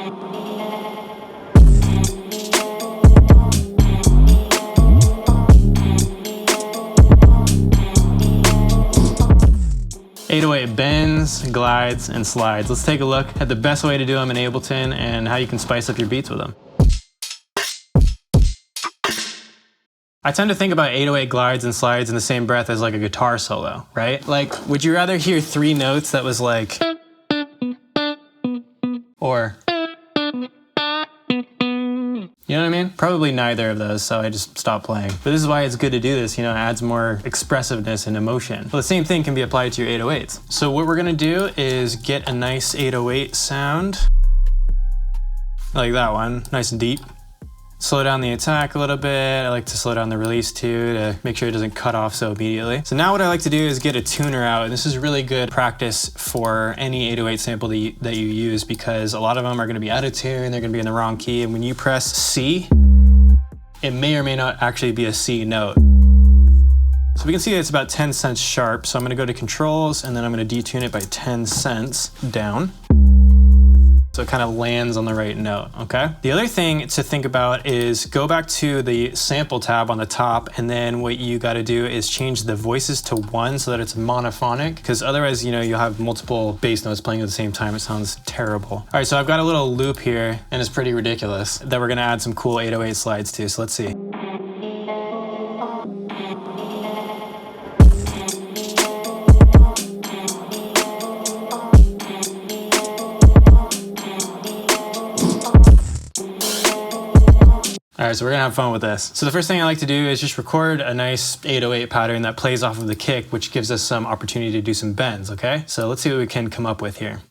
.808 bends, glides, and slides. Let's take a look at the best way to do them in Ableton and how you can spice up your beats with them. I tend to think about 808 glides and slides in the same breath as like a guitar solo, right? Like, would you rather hear 3 notes that was like, or, you know what I mean? Probably neither of those, so I just stopped playing. But this is why it's good to do this, you know, it adds more expressiveness and emotion. Well, the same thing can be applied to your 808s. So what we're gonna do is get a nice 808 sound, like that one, nice and deep. Slow down the attack a little bit. I like to slow down the release too to make sure it doesn't cut off so immediately. So now what I like to do is get a tuner out, and this is really good practice for any 808 sample that you use, because a lot of them are gonna be out of tune, they're gonna be in the wrong key, and when you press C, it may or may not actually be a C note. So we can see it's about 10 cents sharp, so I'm gonna go to controls, and then I'm gonna detune it by 10 cents down. So it kind of lands on the right note, okay? The other thing to think about is go back to the sample tab on the top, and then what you gotta do is change the voices to 1 so that it's monophonic, because otherwise, you know, you'll have multiple bass notes playing at the same time. It sounds terrible. All right, so I've got a little loop here, and it's pretty ridiculous, that we're gonna add some cool 808 slides to, so let's see. All right, so we're gonna have fun with this. So the first thing I like to do is just record a nice 808 pattern that plays off of the kick, which gives us some opportunity to do some bends, okay? So let's see what we can come up with here.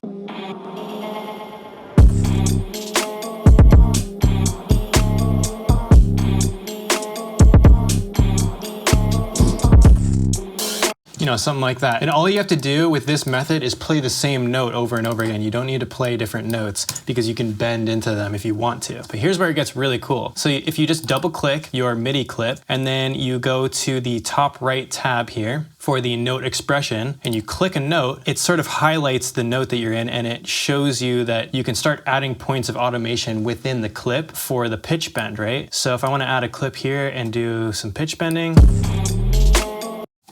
You know, something like that. And all you have to do with this method is play the same note over and over again. You don't need to play different notes because you can bend into them if you want to. But here's where it gets really cool. So if you just double click your MIDI clip and then you go to the top right tab here for the note expression and you click a note, it sort of highlights the note that you're in, and it shows you that you can start adding points of automation within the clip for the pitch bend, right? So if I want to add a clip here and do some pitch bending,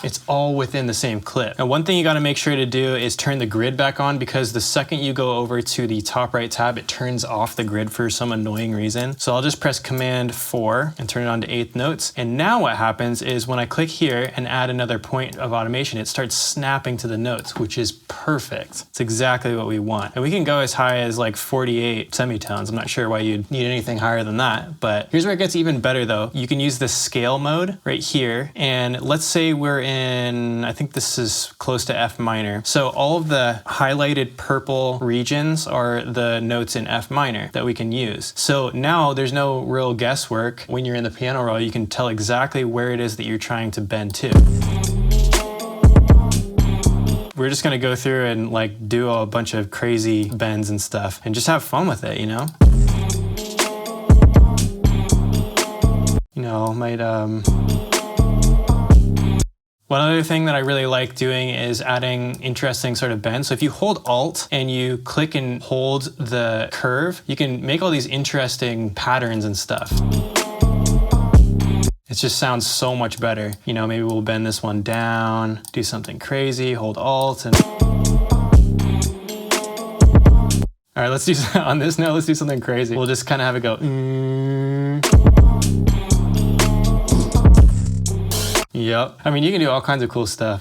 it's all within the same clip. Now, one thing you gotta make sure to do is turn the grid back on, because the second you go over to the top right tab, it turns off the grid for some annoying reason. So I'll just press Command 4 and turn it on to 8th notes. And now what happens is when I click here and add another point of automation, it starts snapping to the notes, which is perfect. It's exactly what we want. And we can go as high as like 48 semitones. I'm not sure why you'd need anything higher than that, but here's where it gets even better though. You can use the scale mode right here. And let's say we're in, I think this is close to F minor. So all of the highlighted purple regions are the notes in F minor that we can use. So now there's no real guesswork. When you're in the piano roll, you can tell exactly where it is that you're trying to bend to. We're just gonna go through and like do a bunch of crazy bends and stuff and just have fun with it, you know? You know, might, One other thing that I really like doing is adding interesting sort of bends. So if you hold Alt and you click and hold the curve, you can make all these interesting patterns and stuff. It just sounds so much better. You know, maybe we'll bend this one down, do something crazy, hold Alt, and... All right, let's do, on this note, let's do something crazy. We'll just kind of have it go, Yep. I mean, you can do all kinds of cool stuff.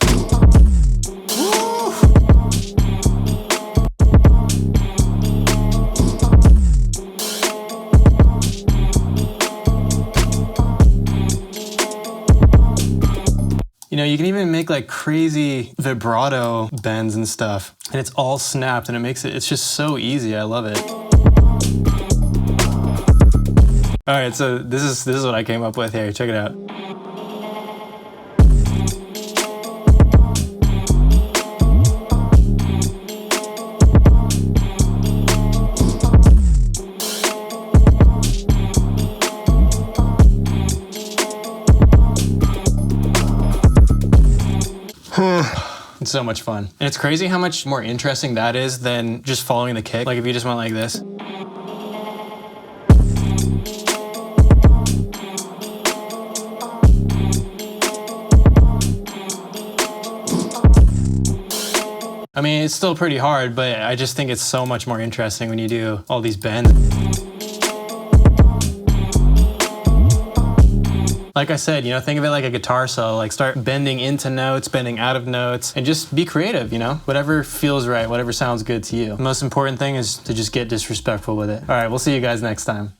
You know, you can even make like crazy vibrato bends and stuff, and it's all snapped, and it makes it, it's just so easy. I love it. All right, so this is what I came up with here. Check it out. It's so much fun. And it's crazy how much more interesting that is than just following the kick. Like if you just went like this. I mean, it's still pretty hard, but I just think it's so much more interesting when you do all these bends. Like I said, you know, think of it like a guitar solo, like start bending into notes, bending out of notes, and just be creative, you know? Whatever feels right, whatever sounds good to you. The most important thing is to just get disrespectful with it. All right, we'll see you guys next time.